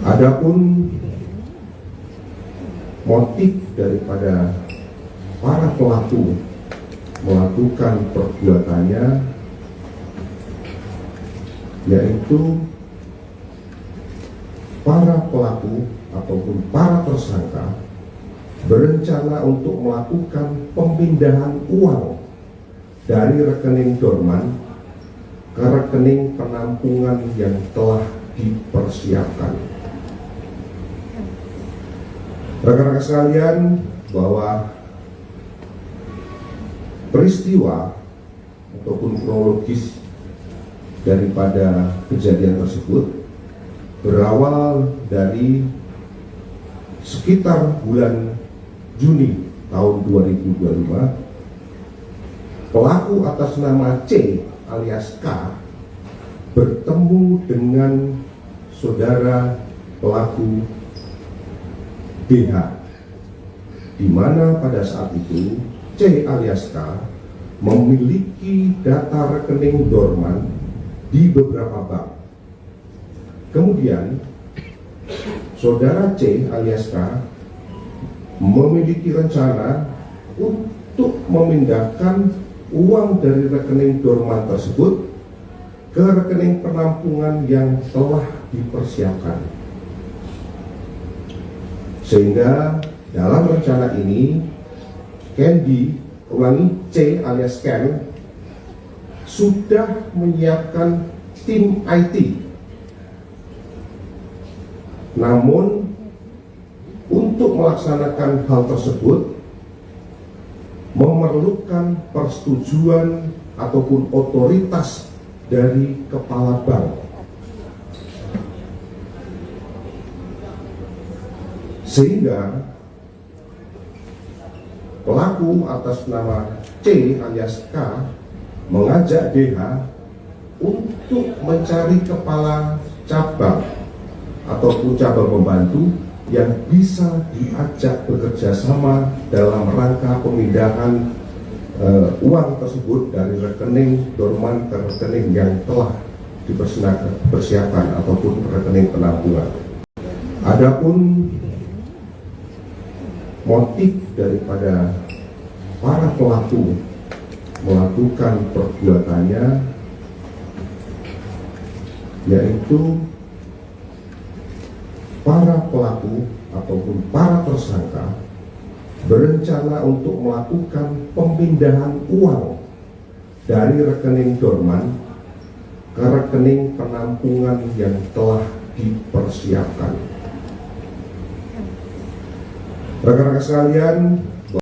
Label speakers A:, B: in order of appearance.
A: Adapun motif daripada para pelaku melakukan perbuatannya, yaitu para pelaku ataupun para tersangka berencana untuk melakukan pemindahan uang dari rekening dorman ke rekening penampungan yang telah dipersiapkan. Rekan-rekan sekalian, bahwa peristiwa ataupun kronologis daripada kejadian tersebut berawal dari sekitar bulan Juni tahun 2025. Pelaku atas nama C alias K bertemu dengan saudara pelaku DH, di mana pada saat itu C alias K memiliki data rekening dorman di beberapa bank. Kemudian saudara C alias K memiliki rencana untuk memindahkan uang dari rekening dorman tersebut ke rekening penampungan yang telah dipersiapkan. Sehingga dalam rencana ini C alias Ken sudah menyiapkan tim IT. Namun untuk melaksanakan hal tersebut memerlukan persetujuan ataupun otoritas dari kepala bank. Sehingga pelaku atas nama C alias K mengajak DH untuk mencari kepala cabang ataupun cabang pembantu yang bisa diajak bekerja sama dalam rangka pemindahan uang tersebut dari rekening dorman ke rekening yang telah dipersiapkan ataupun rekening penampungan. Adapun motif daripada para pelaku melakukan perbuatannya, yaitu para pelaku ataupun para tersangka berencana untuk melakukan pemindahan uang dari rekening dorman ke rekening penampungan yang telah dipersiapkan. Rekan-rekan sekalian,